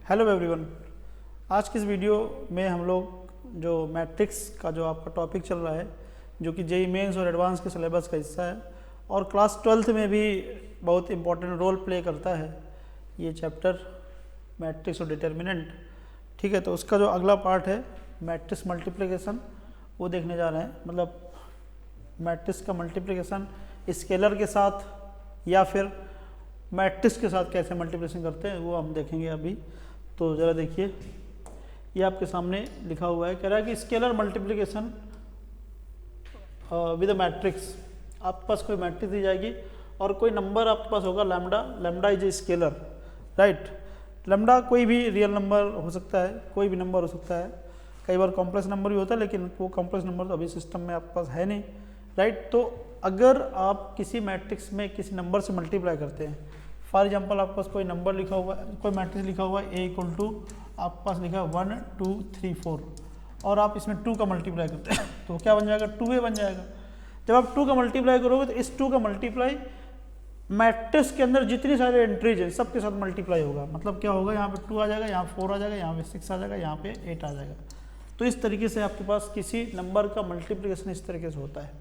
Hello everyone. आज की इस वीडियो में हम लोग जो मैट्रिक्स का जो आपका टॉपिक चल रहा है, जो कि जेईई मेंस और एडवांस के सिलेबस का हिस्सा है और क्लास 12th में भी बहुत इंपॉर्टेंट रोल प्ले करता है ये चैप्टर मैट्रिक्स और डिटर्मिनेंट। ठीक है, तो उसका जो अगला पार्ट है मैट्रिक्स मल्टीप्लिकेशन, वो देखने जा रहे हैं। मतलब मैट्रिक्स का मल्टीप्लिकेशन स्केलर के साथ या फिर मैट्रिक्स के साथ कैसे मल्टीप्लिकेशन करते हैं वो हम देखेंगे अभी। तो ज़रा देखिए, ये आपके सामने लिखा हुआ है, कह रहा है कि scalar multiplication with a matrix. आपके पास कोई मैट्रिक्स दी जाएगी और कोई नंबर आपके पास होगा lambda. Lambda is a scalar, right. Lambda कोई भी रियल नंबर हो सकता है, कोई भी नंबर हो सकता है, कई बार कॉम्प्लेक्स नंबर भी होता है, लेकिन वो कॉम्प्लेक्स नंबर तो अभी सिस्टम में आपके पास है नहीं, राइट। तो अगर आप किसी मैट्रिक्स में किसी नंबर से मल्टीप्लाई करते हैं, फॉर एग्जाम्पल आपके पास कोई नंबर लिखा हुआ है, कोई मैट्रिक्स लिखा हुआ है ए इक्वल टू आपके पास लिखा है 1 2 3 4 और आप इसमें 2 का मल्टीप्लाई करते हैं तो क्या बन जाएगा, 2a बन जाएगा। जब आप 2 का मल्टीप्लाई करोगे तो इस 2 का मल्टीप्लाई मैट्रिक्स के अंदर जितनी सारे एंट्रीज हैं सबके साथ मल्टीप्लाई होगा। मतलब क्या होगा, यहाँ पे 2 आ जाएगा, यहाँ 4 आ जाएगा, यहाँ पे 6 आ जाएगा, यहाँ पे 8 आ जाएगा। तो इस तरीके से आपके पास किसी नंबर का मल्टीप्लिकेशन इस तरीके से होता है,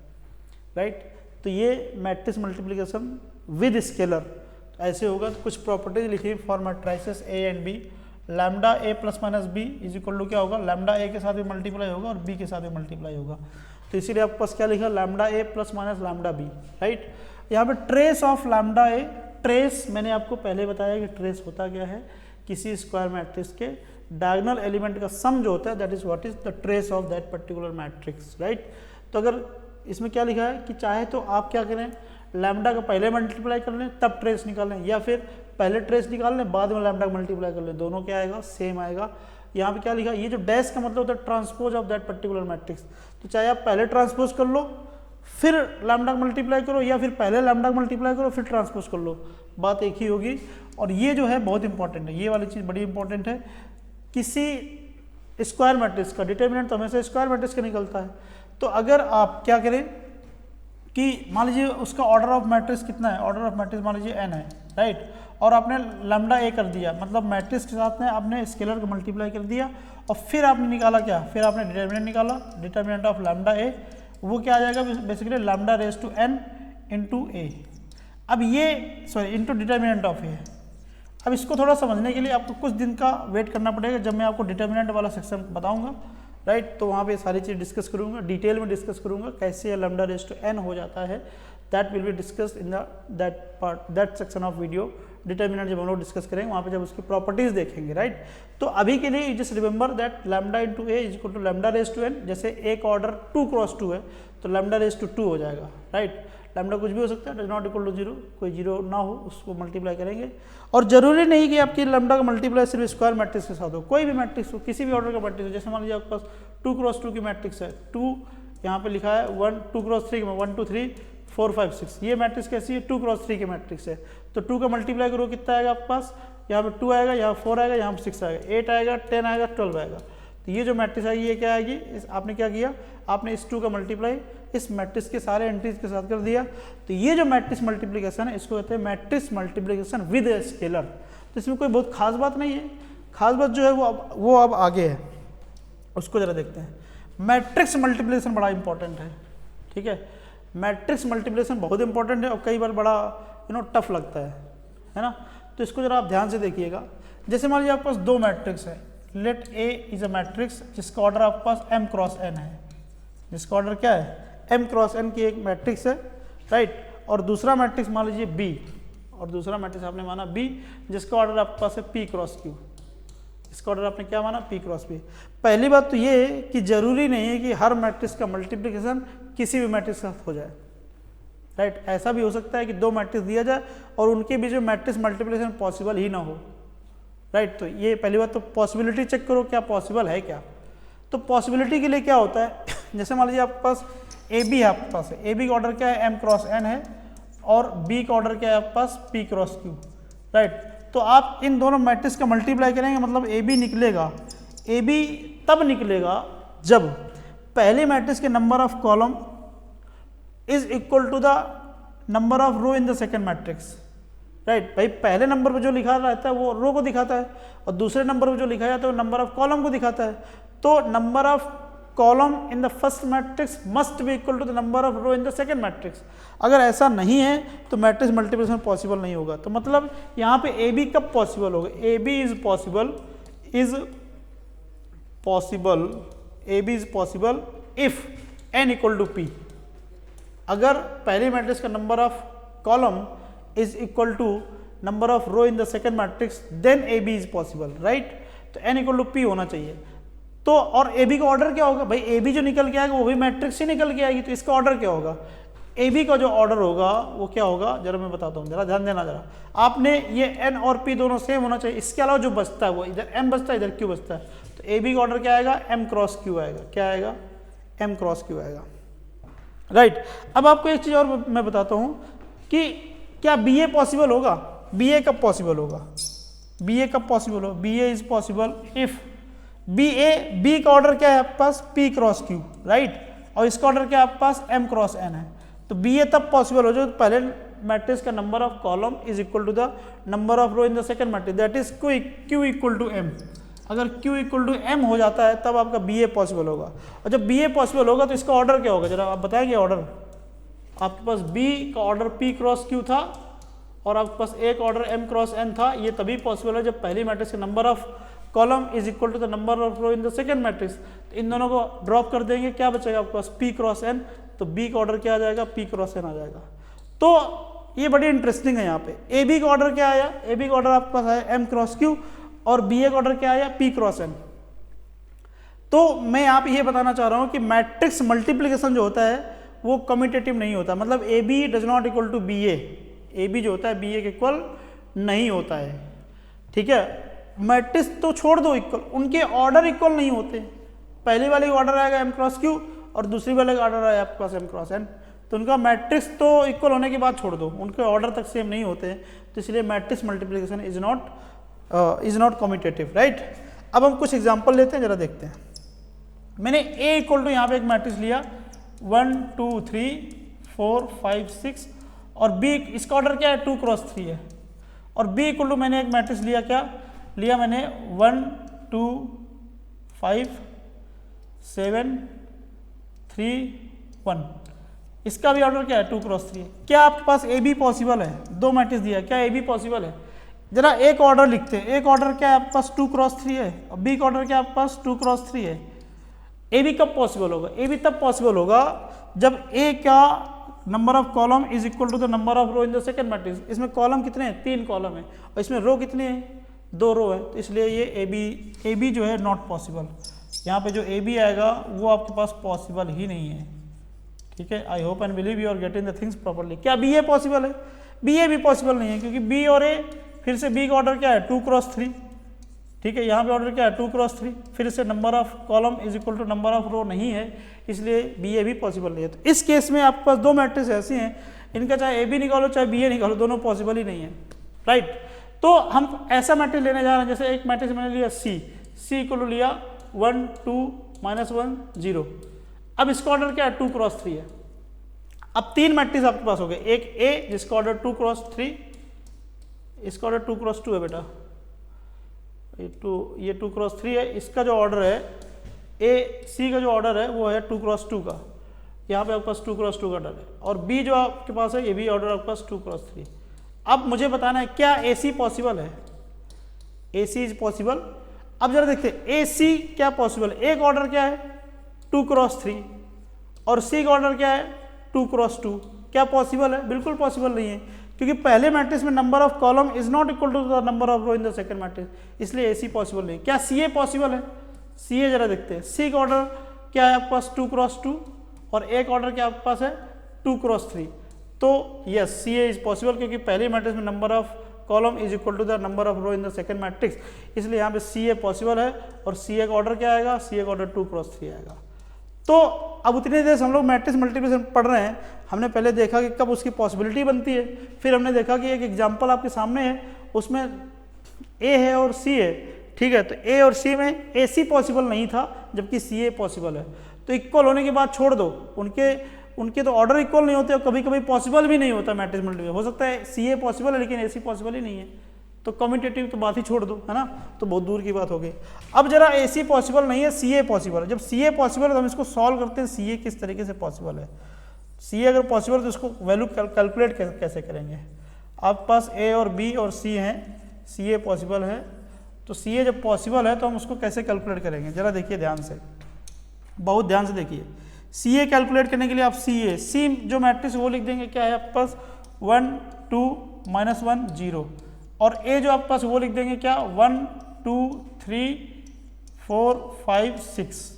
राइट। तो ये मैट्रिक्स मल्टीप्लिकेशन विद स्केलर ऐसे होगा। तो कुछ प्रॉपर्टीज लिखी for matrices A and B. Lambda A plus minus B is equal to क्या होगा, लैम्डा ए के साथ भी मल्टीप्लाई होगा और बी के साथ भी मल्टीप्लाई होगा। तो इसीलिए आपके पास क्या लिखा, lambda A plus minus lambda B, right. यहाँ पे trace of lambda A, trace मैंने आपको पहले बताया कि ट्रेस होता क्या है, किसी स्क्वायर मैट्रिक्स के डायगोनल एलिमेंट का सम जो होता है, that is what is the trace of that particular matrix, right. तो अगर इसमें क्या लिखा है कि चाहे तो आप क्या करें, लैम्डा का पहले मल्टीप्लाई कर लें तब ट्रेस निकालें, या फिर पहले ट्रेस निकाल लें बाद में लैम्डा मल्टीप्लाई कर लें, दोनों क्या आएगा, सेम आएगा। यहाँ पे क्या लिखा, ये जो डैश का मतलब होता है transpose of that particular matrix. तो चाहे आप पहले ट्रांसपोज कर लो फिर लैम्डा मल्टीप्लाई करो, या फिर पहले लैम्डा मल्टीप्लाई करो फिर ट्रांसपोज कर लो, बात एक ही होगी। और ये जो है बहुत इंपॉर्टेंट है, ये वाली चीज़ बड़ी इंपॉर्टेंट है। किसी स्क्वायर मैट्रिक्स का डिटर्मिनेंट तो हमेशा स्क्वायर मैट्रिक्स का निकलता है। तो अगर आप क्या करें कि मान लीजिए उसका ऑर्डर ऑफ मैट्रिक्स कितना है, ऑर्डर ऑफ मैट्रिक्स मान लीजिए n है, राइट। और आपने लैम्डा ए कर दिया, मतलब मैट्रिक्स के साथ में आपने स्केलर को मल्टीप्लाई कर दिया और फिर आपने निकाला क्या, फिर आपने डिटर्मिनेंट निकाला, डिटर्मिनेंट ऑफ लैम्डा ए, वो क्या आ जाएगा basically lambda raise to n into A. अब ये sorry into determinant of A. अब इसको थोड़ा समझने के लिए आपको कुछ दिन का वेट करना पड़ेगा, जब मैं आपको डिटर्मिनेंट वाला सेक्शन बताऊंगा, राइट। तो वहाँ पे सारी चीज़ डिस्कस करूँगा, डिटेल में डिस्कस करूँगा कैसे लैम्डा रेज टू n हो जाता है। That will be discuss in that part, that section of video. Determinant जब हम लोग डिस्कस करेंगे वहाँ पे जब उसकी प्रॉपर्टीज देखेंगे, राइट। तो अभी के लिए just remember that lambda into A is equal to lambda raise to n। जैसे एक ऑर्डर 2 क्रॉस 2 है तो लैम्डा रेज टू 2 हो जाएगा, राइट। लैम्डा कुछ भी हो सकता है, डज नॉट इक्वल टू 0, कोई 0 ना हो उसको मल्टीप्लाई करेंगे। और जरूरी नहीं कि आपकी लैम्डा का मल्टीप्लाई सिर्फ स्क्वायर मैट्रिक्स के साथ हो, कोई भी मैट्रिक्स हो, किसी भी ऑर्डर का मैट्रिक्स हो। जैसे मान लीजिए आपके पास 2 क्रॉस 2 की मैट्रिक्स है, 2 यहाँ पे लिखा है 1 2 क्रॉस 3 में 1 2 3 4 5 6, ये मैट्रिक्स कैसी है, 2 क्रॉस 3 की मैट्रिक्स है। तो 2 का मल्टीप्लाई करो कितना आएगा आपके पास, यहाँ पे 2 आएगा, यहाँ 4 आएगा, यहाँ पे 6 आएगा, 8 आएगा, 10 आएगा, 12 आएगा। तो ये जो मैट्रिक्स आएगी ये क्या आएगी, आपने क्या किया, आपने इस 2 का मल्टीप्लाई इस मैट्रिक्स के सारे एंट्रीज के साथ कर दिया। तो ये जो मैट्रिक्स मल्टीप्लिकेशन है इसको कहते हैं matrix multiplication with a scalar. तो इसमें कोई बहुत खास बात नहीं है, खास बात जो है वो अब आगे है, उसको जरा देखते हैं। मैट्रिक्स मल्टीप्लिकेशन बड़ा इंपॉर्टेंट है, ठीक है। मैट्रिक्स मल्टीप्लिकेशन बहुत इंपॉर्टेंट है और कई बार बड़ा टफ लगता है ना। तो इसको जरा आप ध्यान से देखिएगा। जैसे मान लीजिए आपके पास 2 मैट्रिक्स है, let A is a matrix जिसका ऑर्डर आपके पास m क्रॉस n है, जिसका ऑर्डर क्या है, m क्रॉस n की एक मैट्रिक्स है, राइट। और दूसरा मैट्रिक्स मान लीजिए b, और दूसरा मैट्रिक्स आपने माना b जिसका ऑर्डर आपके पास है p क्रॉस q, इसका ऑर्डर आपने क्या माना, p क्रॉस p। पहली बात तो ये है कि जरूरी नहीं है कि हर मैट्रिक्स का मल्टीप्लिकेशन किसी भी मैट्रिक्स के साथ हो जाए, राइट। ऐसा भी हो सकता है कि 2 मैट्रिक्स दिया जाए और उनके बीच में मैट्रिक्स मल्टीप्लिकेशन पॉसिबल ही ना हो, राइट। तो ये पहली बात तो पॉसिबिलिटी चेक करो क्या पॉसिबल है क्या। तो पॉसिबिलिटी के लिए क्या होता है, जैसे मान लीजिए आपके पास ए बी है, आपके पास है ए बी का ऑर्डर क्या है, m क्रॉस n है, और b का ऑर्डर क्या है आपके पास, p क्रॉस q, राइट। तो आप इन दोनों मैट्रिक्स का मल्टीप्लाई करेंगे, मतलब ए बी निकलेगा। ए बी तब निकलेगा जब पहले मैट्रिक्स के number of column is equal to the number of row in the second matrix, right भाई, पहले नंबर पर जो लिखा रहता है वो रो को दिखाता है और दूसरे नंबर पर जो लिखा जाता है वो नंबर ऑफ कॉलम को दिखाता है। तो number of column in the first matrix must be equal to the number of row in the second matrix. अगर ऐसा नहीं है तो मैट्रिक्स मल्टीप्लिकेशन पॉसिबल नहीं होगा। तो मतलब यहाँ पे ए बी कब पॉसिबल होगा? A B is possible if n equal to P. अगर पहली मैट्रिक्स का number of column is equal to number of row in the second matrix then A B is possible, right. तो n equal to P होना चाहिए। तो और A B का order क्या होगा भाई? ए बी जो निकल के आएगा वो भी मैट्रिक्स ही निकल के आएगी, तो इसका ऑर्डर क्या होगा? ए बी का जो ऑर्डर होगा वो क्या होगा, जरा मैं बताता हूँ, जरा ध्यान देना जरा। आपने ये n और p दोनों सेम होना चाहिए, इसके अलावा जो बचता है वो इधर m बचता है इधर q बचता है। तो ए बी का ऑर्डर क्या आएगा? m क्रॉस q आएगा। क्या आएगा? m क्रॉस q आएगा, राइट। अब आपको एक चीज़ और मैं बताता हूँ कि क्या बी ए पॉसिबल होगा? बी ए कब पॉसिबल होगा? बी ए कब पॉसिबल होगा? B A is possible if B का ऑर्डर क्या है आपके पास? p cross q, right. और इसका ऑर्डर क्या है आपके पास? m क्रॉस n है। तो बी ए तब पॉसिबल हो जो पहले मैट्रिक्स का number of column is equal to the number of row in the second matrix, that is q equal to m। अगर q इक्वल टू m हो जाता है तब आपका बी ए पॉसिबल होगा। और जब बी ए पॉसिबल होगा तो इसका ऑर्डर क्या होगा, जरा आप बताएंगे ऑर्डर। आपके पास b का ऑर्डर p क्रॉस q था और आपके पास एक ऑर्डर m क्रॉस n था। ये तभी पॉसिबल है जब पहली मैट्रिक्स का number of column is equal to the number of row in the second matrix. तो इन दोनों को ड्रॉप कर देंगे, क्या बचेगा आपके पास? p cross n। तो b का ऑर्डर क्या आ जाएगा? p क्रॉस n आ जाएगा। तो ये बड़ी इंटरेस्टिंग है। यहाँ पे ए बी का ऑर्डर क्या आया? ए बी का ऑर्डर आपके पास आया m क्रॉस q और बी ए का ऑर्डर क्या आया? p cross n। तो मैं यहाँ पे ये बताना चाह रहा हूँ कि मैट्रिक्स मल्टीप्लीकेशन जो होता है वो कम्यूटेटिव नहीं होता। मतलब A B does not equal to B A B जो होता है बी ए के इक्वल नहीं होता है, ठीक है। मैट्रिक्स तो छोड़ दो इक्वल, उनके ऑर्डर इक्वल नहीं होते। पहली वाले का ऑर्डर आएगा m क्रॉस q और दूसरी वाले का ऑर्डर आएगा आपके पास m क्रॉस n। तो उनका मैट्रिक्स तो इक्वल होने के बाद छोड़ दो, उनके ऑर्डर तक सेम नहीं होते। तो इसलिए matrix multiplication is not commutative, right. अब हम कुछ एग्जांपल लेते हैं, जरा देखते हैं। मैंने a इक्वल टू यहाँ पे एक मैट्रिक्स लिया 1 2 3 4 5 6 और b इसका ऑर्डर क्या है? 2 क्रॉस 3 है। और b इक्वल टू मैंने एक मैट्रिक्स लिया, क्या लिया मैंने? 1 2 5 7 3 1। इसका भी ऑर्डर क्या है? 2 क्रॉस 3 है। क्या आपके पास ए बी पॉसिबल है? दो मैट्रिक्स दिया, क्या ए बी पॉसिबल है? जरा एक ऑर्डर लिखते हैं। एक ऑर्डर क्या है आपके पास? 2 क्रॉस 3 है और बी का ऑर्डर क्या है आपके पास? 2 क्रॉस 3 है। ए बी कब पॉसिबल होगा? ए बी तब पॉसिबल होगा जब ए का number of column is equal to the number of row in the second matrix. इसमें कॉलम कितने हैं? 3 कॉलम है और इसमें रो कितने हैं? 2 रो है। तो इसलिए ये ए बी जो है नॉट पॉसिबल। यहाँ पे जो ए बी आएगा वो आपके पास पॉसिबल ही नहीं है, ठीक है। I hope and believe you are getting the things properly. क्या बी ए पॉसिबल है? बी ए भी पॉसिबल नहीं है, क्योंकि बी और ए, फिर से बी का ऑर्डर क्या है? 2 क्रॉस 3, ठीक है। यहाँ पे ऑर्डर क्या है? 2 क्रॉस 3। फिर से number of column is equal to number of row नहीं है, इसलिए बी ए भी पॉसिबल नहीं है। तो इस केस में आपके पास दो मैट्रिक्स ऐसी हैं, इनका चाहे ए बी निकालो चाहे बी ए निकालो, दोनों पॉसिबल ही नहीं है, राइट। तो हम ऐसा मैट्रिक्स लेने जा रहे हैं, जैसे एक मैट्रिक्स मैंने लिया सी इक्वल लिया 1 2 -1 0। अब इसका ऑर्डर क्या है? 2 क्रॉस 3 है। अब 3 मैट्रिक्स आपके पास हो गए। एक ए जिसका ऑर्डर 2 क्रॉस 3, इसका ऑर्डर 2 क्रॉस 2 है बेटा, ये 2 क्रॉस 3 है। इसका जो ऑर्डर है ए सी का जो ऑर्डर है वो है 2 क्रॉस 2 का। यहाँ पे आपके पास 2 क्रॉस 2 का ऑर्डर है। और बी जो आपके पास है ये भी ऑर्डर आपके पास 2 क्रॉस 3। अब मुझे बताना है क्या ए सी पॉसिबल है? ए सी इज पॉसिबल। अब जरा देखते हैं ए सी क्या पॉसिबल है। एक ऑर्डर क्या है? 2 क्रॉस 3 और सी का ऑर्डर क्या है? 2 क्रॉस 2। क्या पॉसिबल है? बिल्कुल पॉसिबल नहीं है, क्योंकि पहले मैट्रिक्स में number of column is not equal to the number of row in the second matrix, इसलिए ए सी पॉसिबल नहीं। क्या सी ए पॉसिबल है? सी ए जरा देखते हैं। सी का ऑर्डर क्या है आपके पास? 2 क्रॉस 2 और एक ऑर्डर क्या आपके पास है? 2 क्रॉस 3। तो yes C A is possible, क्योंकि पहले मैट्रिक्स में number of column is equal to the number of row in the second matrix, इसलिए यहाँ पे सी ए पॉसिबल है। और सी ए का ऑर्डर क्या आएगा? सी ए का ऑर्डर 2 क्रॉस 3 आएगा। तो अब उतनी देर से हम लोग मैट्रिक्स मल्टीप्लिकेशन पढ़ रहे हैं, हमने पहले देखा कि कब उसकी पॉसिबिलिटी बनती है, फिर हमने देखा कि एक एग्जाम्पल आपके सामने है, उसमें ए है और सी है, ठीक है। तो ए और सी में ए सी पॉसिबल नहीं था, जबकि सी ए पॉसिबल है। तो इक्वल होने के बाद छोड़ दो, उनके उनके तो ऑर्डर इक्वल नहीं होते और कभी कभी पॉसिबल भी नहीं होता मैट्रिक्स मल्टीप्लिकेशन। हो सकता है सी ए पॉसिबल है लेकिन ए सी पॉसिबल ही नहीं है, तो कम्यूटेटिव तो बात ही छोड़ दो, है ना, तो बहुत दूर की बात हो गई। अब जरा ए सी पॉसिबल नहीं है, सी ए पॉसिबल है। जब सी ए पॉसिबल है तो हम इसको सॉल्व करते हैं, सी ए किस तरीके से पॉसिबल है। सी ए अगर पॉसिबल है तो उसको वैल्यू कैलकुलेट कैसे करेंगे। आपके पास ए और बी और सी हैं, सी ए पॉसिबल है, तो सी ए जब पॉसिबल है तो हम उसको कैसे कैलकुलेट करेंगे, जरा देखिए ध्यान से, बहुत ध्यान से देखिए। सी ए कैलकुलेट करने के लिए आप सी जो मैट्रिक्स वो लिख देंगे, क्या है आपके पास 1 2 -1 0, और ए जो आपके पास वो लिख देंगे क्या 1 2 3 4 5 6।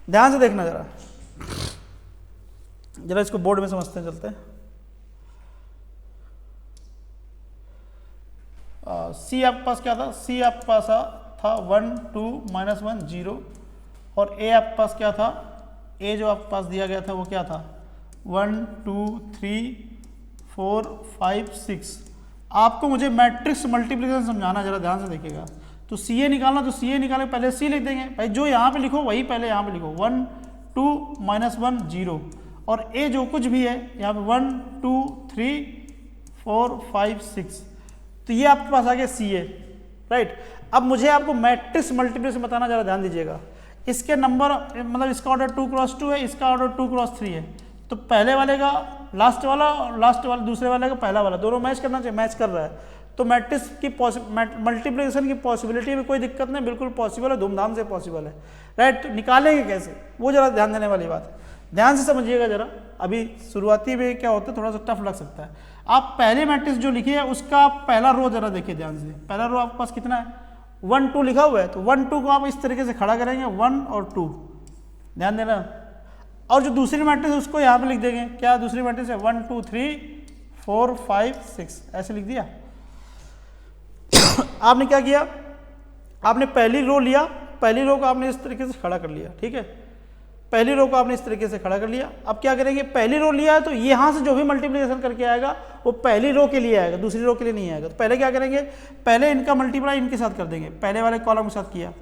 ध्यान से देखना जरा इसको बोर्ड में समझते हैं, चलते हैं। सी आपके पास क्या था, सी आपके पास था 1 2 -1 0, और ए आपके पास क्या था, ए जो आपके पास दिया गया था वो क्या था 1 2 3 4 5 6। आपको मुझे मैट्रिक्स मल्टीप्लिकेशन समझाना, जरा ध्यान से देखिएगा। तो सी ए निकालना, तो सी ए निकालने पहले सी लिख देंगे भाई, जो यहाँ पे लिखो वही पहले यहाँ पे लिखो 1 2 -1 0, और ए जो कुछ भी है यहाँ पे 1 2 3 4 5 6, तो ये आपके पास आ गया सी ए, राइट। अब मुझे आपको मैट्रिक्स मल्टीप्लिकेशन बताना, जरा ध्यान दीजिएगा। इसके नंबर मतलब इसका ऑर्डर 2 क्रॉस 2 है, इसका ऑर्डर 2 क्रॉस 3 है, तो पहले वाले का लास्ट वाला और लास्ट वाला दूसरे वाले का पहला वाला, दोनों मैच करना चाहिए, मैच कर रहा है, तो मैट्रिक्स की मल्टीप्लिकेशन की पॉसिबिलिटी में कोई दिक्कत नहीं, बिल्कुल पॉसिबल है, धूमधाम से पॉसिबल है, राइट। तो निकालेंगे कैसे, वो जरा ध्यान देने वाली बात है, ध्यान से समझिएगा जरा। अभी शुरुआती में क्या होता है, थोड़ा सा टफ लग सकता है। आप पहले मैट्रिक्स जो लिखिए उसका पहला रो जरा देखिए ध्यान से, पहला रो आपके पास कितना है 1 2 लिखा हुआ है, तो 1 2 को आप इस तरीके से खड़ा करेंगे 1 और 2, ध्यान देना। और जो दूसरी मैट्रिक्स है उसको यहाँ पे लिख देंगे, क्या दूसरी मैट्रिक्स है 1 2 3 4 5 6, ऐसे लिख दिया। आपने क्या किया, आपने पहली रो लिया, पहली रो को आपने इस तरीके से खड़ा कर लिया, ठीक है, पहली रो को आपने इस तरीके से खड़ा कर लिया। अब क्या करेंगे, पहली रो लिया है तो यहाँ से जो भी मल्टीप्लिकेशन करके आएगा वो पहली रो के लिए आएगा, दूसरी रो के लिए नहीं आएगा। तो पहले क्या करेंगे, पहले इनका मल्टीप्लाई इनके साथ कर देंगे, पहले वाले कॉलम के साथ किया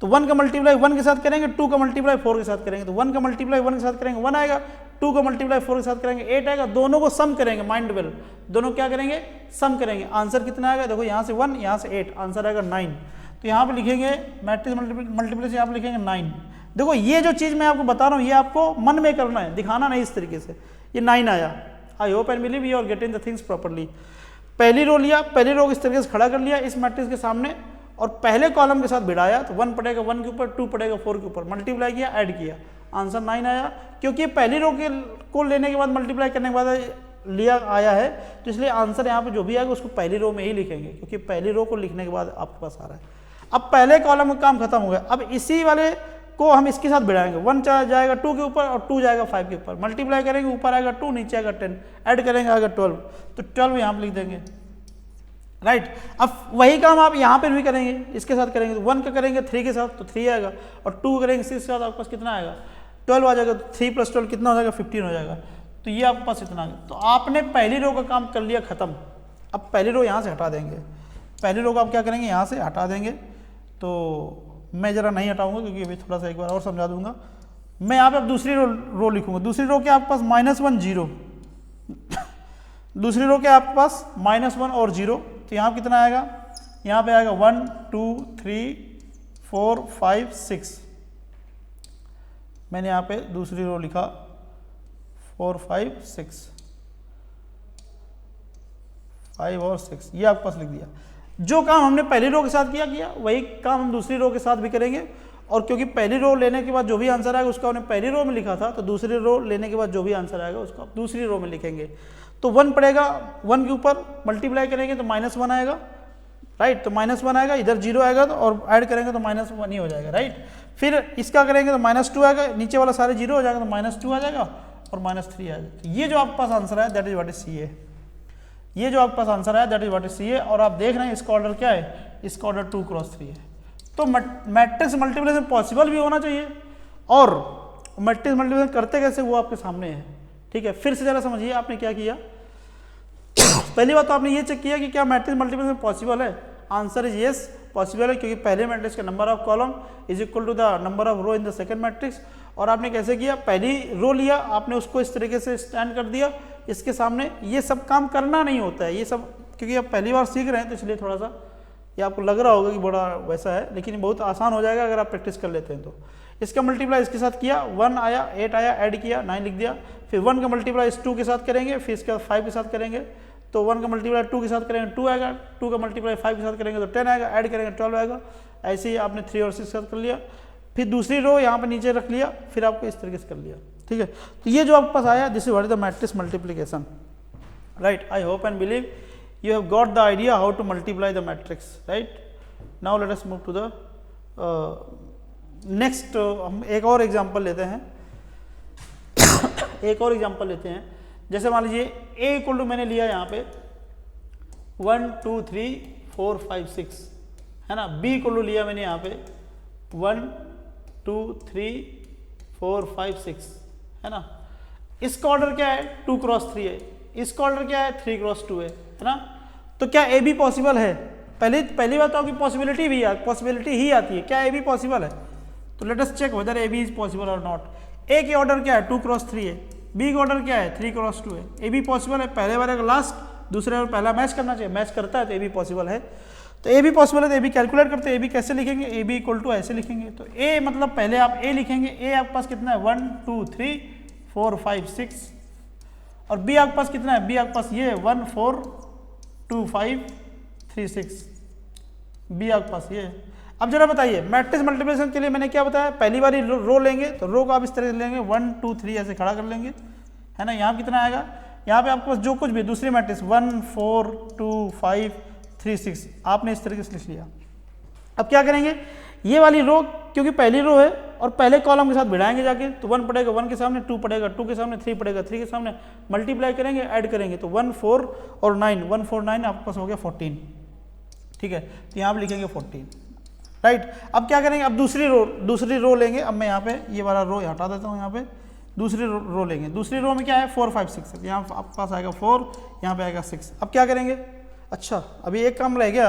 तो 1 का मल्टीप्लाई 1 के साथ करेंगे, 2 का मल्टीप्लाई 4 के साथ करेंगे, तो 1 का मल्टीप्लाई 1 के साथ करेंगे 1 आएगा, 2 का मल्टीप्लाई 4 के साथ करेंगे 8 आएगा, दोनों को सम करेंगे, माइंड वेल, दोनों क्या करेंगे, सम करेंगे। आंसर कितना आएगा, देखो यहाँ से 1 यहाँ से 8, आंसर आएगा 9। तो यहाँ पे लिखेंगे मैट्रिक्स मल्टीप्लिकेशन, यहाँ पे लिखेंगे 9। देखो ये जो चीज़ मैं आपको बता रहा हूँ ये आपको मन में करना है, दिखाना नहीं इस तरीके से। ये 9 आया, I hope and believe you are getting the things properly. पहली रो लिया, पहली रो को इस तरीके से खड़ा कर लिया इस मैट्रिक्स के सामने, और पहले कॉलम के साथ भिड़ाया, तो 1 पड़ेगा 1 के ऊपर, 2 पड़ेगा 4 के ऊपर, मल्टीप्लाई किया, ऐड किया, आंसर 9 आया। क्योंकि पहली रो को लेने के बाद मल्टीप्लाई करने के बाद लिया आया है, तो इसलिए आंसर यहाँ पे जो भी आएगा उसको पहली रो में ही लिखेंगे, क्योंकि पहली रो को लिखने के बाद आपके पास आ रहा है। अब पहले कॉलम का काम खत्म हो गया, अब इसी वाले को हम इसके साथ भिड़ाएंगे, 1 जाएगा 2 के ऊपर और 2 जाएगा 5 के ऊपर, मल्टीप्लाई करेंगे, ऊपर आएगा 2 नीचे आएगा 10, ऐड करेंगे आएगा 12, तो 12 यहाँ पे लिख देंगे, राइट। अब वही काम आप यहाँ पे भी करेंगे, इसके साथ करेंगे, तो 1 का करेंगे 3 के साथ तो 3 आएगा, और 2 करेंगे 6 के साथ आपके पास कितना आएगा 12 आ जाएगा, तो 3 + 12 कितना हो जाएगा 15 हो जाएगा, तो ये आपके पास इतना आ गया। तो आपने पहली रो का काम कर लिया खत्म। अब पहली रो यहाँ से हटा देंगे, पहली रो को आप क्या करेंगे यहाँ से हटा देंगे, तो मैं ज़रा नहीं हटाऊंगा क्योंकि अभी थोड़ा सा एक बार और समझा दूंगा। मैं यहाँ पे अब दूसरी रो लिखूंगा, दूसरी रो के आपके पास -1 0, दूसरी रो के आपके पास -1 और 0, तो यहाँ कितना आएगा, यहाँ पे आएगा 1 2 3 4 5 6, मैंने यहाँ पे दूसरी रो लिखा 4 5 6, 5 और 6, ये आपके पास लिख दिया। जो काम हमने पहली रो के साथ किया वही काम हम दूसरी रो के साथ भी करेंगे, और क्योंकि पहली रो लेने के बाद जो भी आंसर आएगा उसका हमने पहली रो में लिखा था, तो दूसरी रो लेने के बाद जो भी आंसर आएगा उसको आप दूसरी रो में लिखेंगे। तो 1 पड़ेगा 1 के ऊपर, मल्टीप्लाई करेंगे तो -1 आएगा, राइट, तो -1 आएगा, इधर 0 आएगा तो, और ऐड करेंगे तो -1 ही हो जाएगा, राइट। फिर इसका करेंगे तो -2 आएगा, नीचे वाला सारे 0 हो जाएगा तो -2 आ जाएगा और -3 आएगा। तो ये जो आपके पास आंसर है that is what is C A, ये जो आपके पास आंसर है that is what is C A. और आप देख रहे हैं इसका ऑर्डर क्या है, इसका ऑर्डर 2 क्रॉस 3 है। तो मैट्रिक्स मल्टीप्लिकेशन पॉसिबल भी होना चाहिए, और मैट्रिक्स मल्टीप्लिकेशन करते कैसे वो आपके सामने है, ठीक है। फिर से जरा समझिए आपने क्या किया। पहली बात तो आपने ये चेक किया कि क्या मैट्रिक्स मल्टीप्लिकेशन पॉसिबल है, आंसर इज येस, पॉसिबल है क्योंकि पहले मैट्रिक्स का number of column is equal to the number of row in the second matrix. और आपने कैसे किया, पहली रो लिया आपने, उसको इस तरीके से स्टैंड कर दिया इसके सामने। ये सब काम करना नहीं होता है, ये सब क्योंकि आप पहली बार सीख रहे हैं तो इसलिए थोड़ा सा ये आपको लग रहा होगा कि बड़ा वैसा है, लेकिन बहुत आसान हो जाएगा अगर आप प्रैक्टिस कर लेते हैं तो। इसका मल्टीप्लाई इसके साथ किया, 1 आया, 8 आया, ऐड किया, 9 लिख दिया। फिर 1 का मल्टीप्लाई इस 2 के साथ करेंगे, फिर इसके बाद 5 के साथ करेंगे तो 1 का मल्टीप्लाई 2 के साथ करेंगे 2 आएगा, 2 का मल्टीप्लाई 5 के साथ करेंगे तो 10 आएगा, ऐड करेंगे 12 आएगा। ऐसे ही आपने 3 और 6 के साथ कर लिया। फिर दूसरी रो यहाँ पे नीचे रख लिया, फिर आपको इस तरीके से कर लिया, ठीक है। तो ये जो आपके पास आया, this is what is the matrix multiplication, right. I hope and believe you have got the idea how to multiply the matrix, right? Now let us move to the next, हम एक और एग्जांपल लेते हैं एक और example लेते हैं। जैसे मान लीजिए a इक्वल टू मैंने लिया यहाँ पे 1 2 3 4 5 6 है ना, b इक्वल टू लिया मैंने यहाँ पे 1 2 3 4 5 6 है ना। इसका ऑर्डर क्या है, 2 क्रॉस 3 है, इसका ऑर्डर क्या है, 3 क्रॉस 2 है ना। तो क्या ए बी पॉसिबल है, पहली बात तो आपकी पॉसिबिलिटी ही आती है, क्या ए बी पॉसिबल है। तो let us check whether A B is possible और नॉट। ए के ऑर्डर क्या है, 2 क्रॉस 3 है, बी का ऑर्डर क्या है, 3 क्रॉस 2 है। ए बी पॉसिबल है, पहले वाले का लास्ट, दूसरे वाले पहला मैच करना चाहिए, मैच करता है तो ए बी पॉसिबल है। तो ए बी पॉसिबल है तो ए बी कैलकुलेट करते हैं, ए बी कैसे लिखेंगे, ए बी इक्वल टू ऐसे लिखेंगे। तो ए मतलब पहले आप ए लिखेंगे, ए आपके पास कितना है 1 2 3 4 5 6, और बी आपके पास कितना है, बी आपके पास ये 1 4 2 5 3 6, बी आपके पास ये। अब जरा बताइए मैट्रिक्स मल्टीप्लिकेशन के लिए मैंने क्या बताया, पहली बार रो लेंगे तो रो को आप इस तरह से लेंगे 1 2 3 ऐसे खड़ा कर लेंगे है ना। यहाँ कितना आएगा, यहाँ पे आपके पास जो कुछ भी दूसरी मैट्रिक्स 1 4 2 5 3 6 आपने इस तरीके से लिख लिया। अब क्या करेंगे, ये वाली रो क्योंकि पहली रो है और पहले कॉलम के साथ भिड़ाएंगे जाके, तो 1 पड़ेगा 1 के सामने, 2 पड़ेगा 2 के सामने, 3 पड़ेगा 3 के सामने, मल्टीप्लाई करेंगे, ऐड करेंगे तो 1 4 और 9, 1 4 9 आपके पास हो गया 14, ठीक है। तो यहाँ पे लिखेंगे 14, राइट। अब क्या करेंगे, अब दूसरी रो लेंगे। अब मैं यहाँ पे ये वाला रो हटा देता हूँ, यहाँ पे दूसरी रो लेंगे। दूसरी रो में क्या है 4 5 6 है, यहाँ आपके पास आएगा 4, यहाँ पे आएगा 6। अब क्या करेंगे, अच्छा अभी एक काम रह गया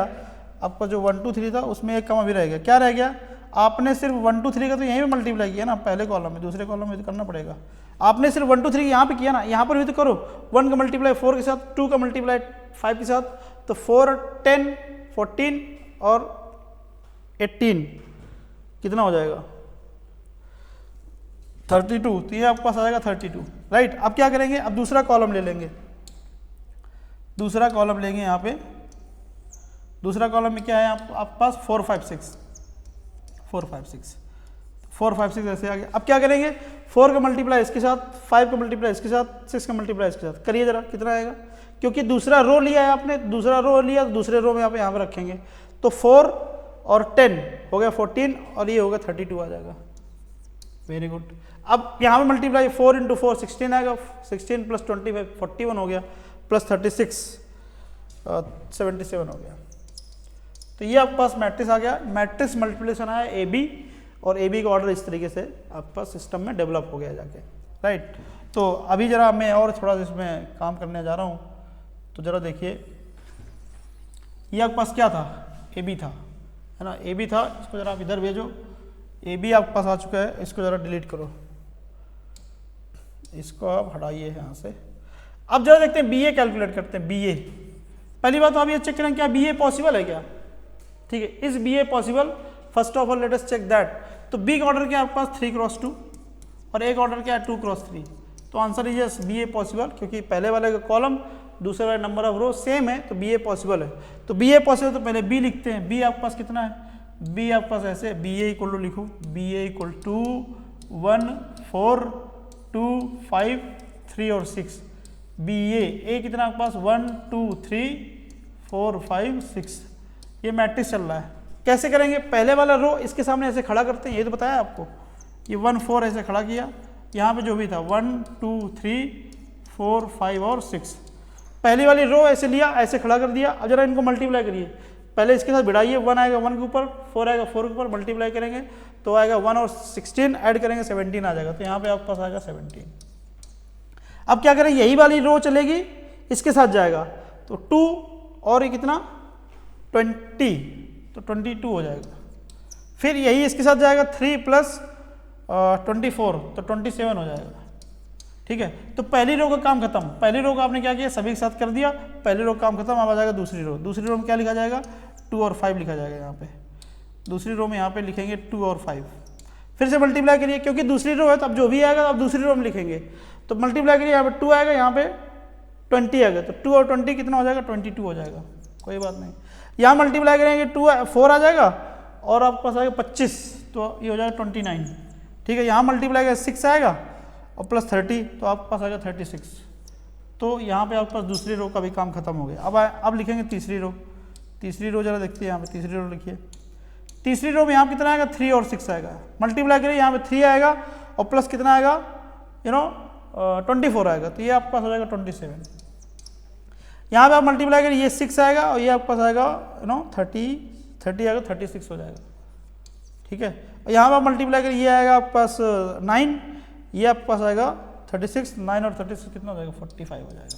आपका, जो 1 2 3 था उसमें एक काम अभी रह गया। क्या रह गया, आपने सिर्फ 1 2 3 का तो यहीं पे मल्टीप्लाई किया ना, पहले कॉलम में, दूसरे कॉलम में तो करना पड़ेगा। आपने सिर्फ 1 2 3 यहाँ पे किया ना, यहाँ पर भी तो करो। 1 का मल्टीप्लाई 4 के साथ, 2 का मल्टीप्लाई 5 के साथ, तो 4 10 14 और 18 कितना हो जाएगा 32, तो ये आपके पास आ जाएगा 32, राइट। अब क्या करेंगे, अब दूसरा कॉलम ले लेंगे, दूसरा कॉलम लेंगे यहाँ पे। दूसरा कॉलम में क्या है आपके पास 4 5 6 4 5 6 4 5 6 ऐसे आ गया। अब क्या करेंगे, 4 का मल्टीप्लाई इसके साथ, 5 का मल्टीप्लाई इसके साथ, 6 का मल्टीप्लाई इसके साथ करिए जरा, कितना आएगा। क्योंकि दूसरा रो लिया है आपने, दूसरा रो लिया तो दूसरे रो में आप यहाँ पे रखेंगे, तो 4 और 10 हो गया 14 और ये होगा 32 आ जाएगा। Very good. अब यहाँ पे मल्टीप्लाई 4 × 4 16 आएगा, 16 + 25 41 हो गया, प्लस 36 77 हो गया। तो ये आपके पास मैट्रिक्स आ गया, मैट्रिक्स मल्टीप्लिकेशन आया ए बी, और ए बी का ऑर्डर इस तरीके से आपके पास सिस्टम में डेवलप हो गया जाके, राइट। तो अभी जरा मैं और थोड़ा इसमें काम करने जा रहा हूँ, तो जरा देखिए ये आपके पास क्या था, ए बी था है ना, ए बी था। इसको जरा आप इधर भेजो, ए बी आपके पास आ चुका है, इसको जरा डिलीट करो, इसको आप हटाइए यहाँ से। अब जरा देखते हैं बी ए कैलकुलेट करते हैं, बी ए। पहली बात तो आप ये चेक करें क्या बी ए पॉसिबल है क्या, ठीक है। Is B A possible, first of all let us check that. तो बी का ऑर्डर क्या है आपके पास 3 क्रॉस 2 और एक ऑर्डर क्या है 2 क्रॉस 3, तो answer is yes B A possible, क्योंकि पहले वाले का कॉलम दूसरे वाले नंबर ऑफ रो सेम है, तो बी ए पॉसिबल है। तो बी ए पॉसिबल, तो पहले बी लिखते हैं। बी आपके पास कितना है, बी आपके पास ऐसे बी ए इक्वल टू लिखो, बी ए इक्वल टू 1 4 2 5 3 और 6, बी ए कितना आपके पास 1 2 3 4 5 6, ये मैट्रिक्स चल रहा है। कैसे करेंगे, पहले वाला रो इसके सामने ऐसे खड़ा करते हैं, ये तो बताया आपको, ये 1 4 ऐसे खड़ा किया, यहाँ पे जो भी था 1 2 3 4 5 और 6, पहली वाली रो ऐसे लिया, ऐसे खड़ा कर दिया। अब जरा इनको मल्टीप्लाई करिए, पहले इसके साथ भिड़ाइए, 1 आएगा 1 के ऊपर, 4 आएगा 4 के ऊपर, मल्टीप्लाई करेंगे तो आएगा 1 और 16 ऐड करेंगे 17 आ जाएगा, तो यहाँ पे आपके पास आएगा 17। अब क्या करें, यही वाली रो चलेगी, इसके साथ जाएगा, तो 2 और ये कितना 20 तो 22 हो जाएगा। फिर यही इसके साथ जाएगा 3 + 24 तो 27 हो जाएगा। ठीक है, तो पहली रो का काम खत्म। पहली रो का आपने क्या किया, सभी के साथ कर दिया, पहली रो का काम खत्म। अब आ जाएगा दूसरी रो। दूसरी रो में क्या लिखा जाएगा, 2 और 5 लिखा जाएगा। यहाँ पे दूसरी रो में यहाँ पे लिखेंगे 2 और 5। फिर से मल्टीप्लाई करिए, क्योंकि दूसरी रो है तो अब जो भी आएगा अब दूसरी रो में लिखेंगे। तो मल्टीप्लाई करिए, यहाँ पे 2 आएगा, यहाँ पे 20 आएगा, तो 2 और 20 कितना हो जाएगा, 22 हो जाएगा। कोई बात नहीं, यहाँ मल्टीप्लाई करेंगे 4 आ जाएगा और आपके पास आएगा 25, तो ये हो जाएगा 29। ठीक है, यहाँ मल्टीप्लाई करेंगे 6 आएगा और +30 तो आपके पास आएगा 36। तो यहाँ पे आपके पास दूसरी रो का भी काम खत्म हो गया। अब लिखेंगे तीसरी रो। तीसरी रो जरा देखते हैं, यहाँ पे तीसरी रो लिखिए। तीसरी रो में यहाँ कितना आएगा, 3 और 6 आएगा। मल्टीप्लाई करिए, यहाँ पे 3 आएगा और प्लस कितना आएगा, 24 आएगा, तो ये आपके पास हो जाएगा 27। यहाँ पे आप मल्टीप्लाई करिए, ये 6 आएगा और ये आपके पास आएगा 30 आएगा, 36 हो जाएगा। ठीक है, और यहाँ पे आप मल्टीप्लाई करिए, ये आएगा आपके पास 9, ये आपके पास आएगा 36, 9 और 36 कितना हो जाएगा, 45 हो जाएगा।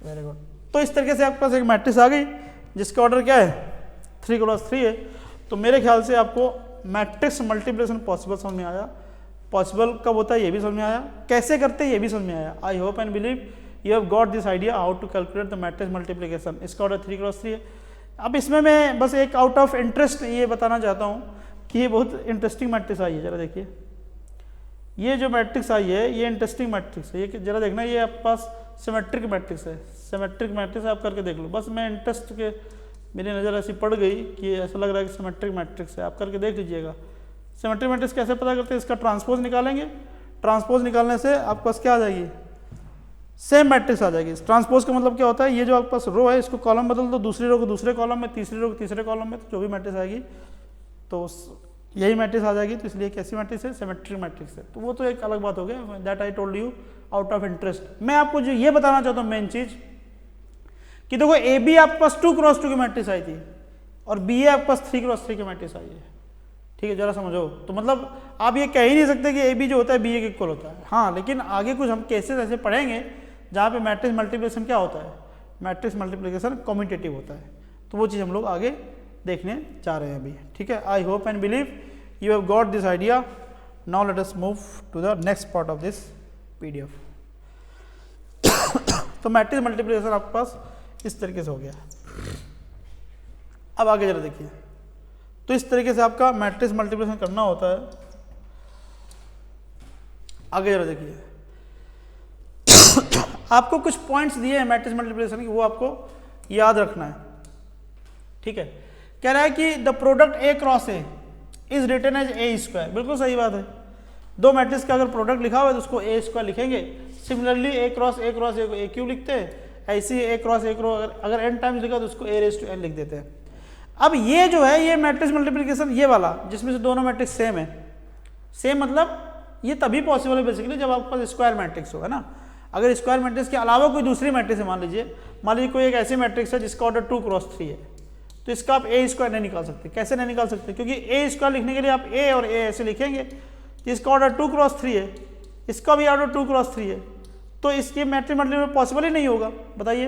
Very good. तो इस तरीके से आपके पास एक मैट्रिक्स आ गई जिसका ऑर्डर क्या है, 3 × 3 है। तो मेरे ख्याल से आपको मैट्रिक्स मल्टीप्लिकेशन पॉसिबल समझ में आया। पॉसिबल कब होता है ये भी समझ में आया, कैसे करते हैं ये भी समझ में आया। I hope and believe you have got this idea how to calculate the matrix multiplication. इसका ऑर्डर 3 × 3 है। अब इसमें मैं बस एक आउट ऑफ इंटरेस्ट ये बताना चाहता हूँ कि ये बहुत इंटरेस्टिंग मैट्रिक्स आई है। जरा देखिए, ये जो मैट्रिक्स आई है ये इंटरेस्टिंग मैट्रिक्स है। ये जरा देखना, ये आपके पास सिमेट्रिक मैट्रिक्स है। सिमेट्रिक मैट्रिक्स आप करके देख लो। बस मैं इंटरेस्ट के मेरी नज़र ऐसी पड़ गई कि ऐसा लग रहा है कि सिमेट्रिक मैट्रिक्स है, आप करके देख लीजिएगा। सिमेट्रिक मैट्रिक्स कैसे पता करते हैं, इसका ट्रांसपोज निकालेंगे। ट्रांसपोज निकालने से आपके पास क्या आ जाएगी, सेम मैट्रिक्स आ जाएगी। ट्रांसपोज का मतलब क्या होता है, ये जो आपके पास रो है इसको कॉलम बदल दो, दूसरी रो को दूसरे कॉलम में, तीसरी रो को तीसरे कॉलम में, तो जो भी मैट्रिक्स आएगी तो यही मैट्रिक्स आ जाएगी। तो इसलिए कैसी मैट्रिक्स है, सिमेट्रिक मैट्रिक्स है। तो वो तो एक अलग बात हो गया, that I told you out of interest. मैं आपको जो ये बताना चाहता हूँ मेन चीज कि देखो ए बी आपके पास 2 × 2 की मैट्रिक्स आई थी और बी ए आपके पास 3 × 3 की मैट्रिक्स आई है। ठीक है, जरा समझो। तो मतलब आप ये कह ही नहीं सकते कि ए बी जो होता है बी ए के इक्वल होता है। हाँ, लेकिन आगे कुछ हम केसेस ऐसे पढ़ेंगे जहाँ पे मैट्रिक्स मल्टीप्लिकेशन क्या होता है, मैट्रिक्स मल्टीप्लिकेशन कम्यूटेटिव होता है। तो वो चीज़ हम लोग आगे देखने जा रहे हैं अभी। ठीक है, I hope and believe you have got this idea. Now let us move to the next part of this PDF। तो मैट्रिक्स मल्टीप्लिकेशन आपके पास इस तरीके से हो गया। अब आगे जरा देखिए, तो इस तरीके से आपका मैट्रिक्स मल्टीप्लिकेशन करना होता है। आगे जरा देखिए, आपको कुछ पॉइंट्स दिए हैं मैट्रिक्स मल्टीप्लिकेशन की, वो आपको याद रखना है। ठीक है, कह रहा है कि the product A × A is written as A²। बिल्कुल सही बात है। दो मैट्रिक्स का अगर प्रोडक्ट लिखा हुआ है तो उसको A² लिखेंगे। सिमिलरली A × A को AQ लिखते हैं, ऐसे ही A × A अगर n टाइम्स लिखा तो उसको A⁻n लिख देते हैं। अब ये जो है ये मैट्रिक्स मल्टीप्लिकेशन ये वाला जिसमें से दोनों मैट्रिक्स सेम है। सेम मतलब ये तभी पॉसिबल है बेसिकली जब आपके पास स्क्वायर मैट्रिक्स होगा ना। अगर स्क्वायर मैट्रिक्स के अलावा कोई दूसरी मैट्रिक्स है, मान लीजिए कोई एक ऐसी मैट्रिक्स है जिसका ऑर्डर 2 × 3 है, तो इसका आप A² नहीं निकाल सकते। कैसे नहीं निकाल सकते, क्योंकि A² लिखने के लिए आप A और A ऐसे लिखेंगे। तो इसका ऑर्डर 2 × 3 है, इसका भी ऑर्डर 2 × 3 है, तो इसके मैट्रिक्स मल्टीप्लिकेशन पॉसिबल ही नहीं होगा। बताइए,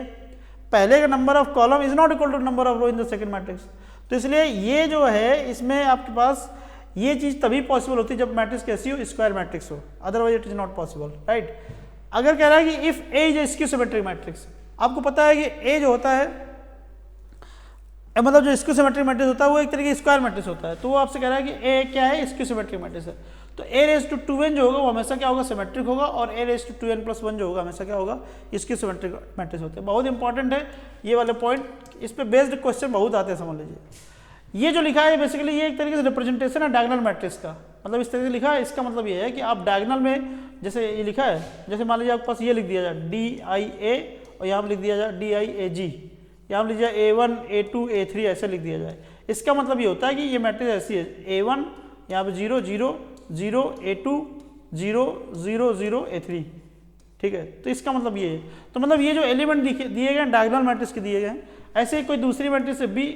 पहले का number of column is not equal to number of row in the second matrix. तो इसलिए ये जो है इसमें आपके पास ये चीज तभी पॉसिबल होती है जब मैट्रिक्स कैसी हो, स्क्वायर मैट्रिक्स हो, otherwise it is not possible, right. अगर कह रहा है कि if A is skew symmetric matrix, आपको पता है कि ए जो होता है मतलब जो स्क्यू सिमेट्रिक मैट्रिक्स होता है वो एक तरीके स्क्वायर मैट्रिक्स होता है। तो वो आपसे कह रहा है कि ए क्या है, स्क्यू सिमेट्रिक मैट्रिक्स है। तो A⁻2n जो होगा वो हमेशा क्या होगा, सिमेट्रिक होगा, और A⁻2n+1 जो होगा हमेशा क्या होगा, इसकी सिमेट्रिक मैट्रिक्स होते हैं। बहुत इंपॉर्टेंट है ये वाले पॉइंट, इस पे बेस्ड क्वेश्चन बहुत आते हैं, समझ लीजिए। ये जो लिखा है बेसिकली ये एक तरीके से रिप्रेजेंटेशन है डायगोनल मैट्रिक्स का, मतलब इस तरीके से लिखा है। इसका मतलब ये है कि आप डायगोनल में जैसे ये लिखा है, जैसे मान लीजिए आपके पास ये लिख दिया जाए DIA और यहाँ पर लिख दिया जाए DIAG, यहाँ पर लिख दिया A1 A2 A3 ऐसे लिख दिया जाए। इसका मतलब ये होता है कि ये मैट्रिक्स ऐसी है, A1 यहाँ पे 0 0 0 A2 0 0 0 A3, ठीक है। तो इसका मतलब ये है, तो मतलब ये जो एलिमेंट दिए गए हैं डायगोनल मैट्रिक्स के दिए गए हैं, ऐसे कोई दूसरी मैट्रिक्स से भी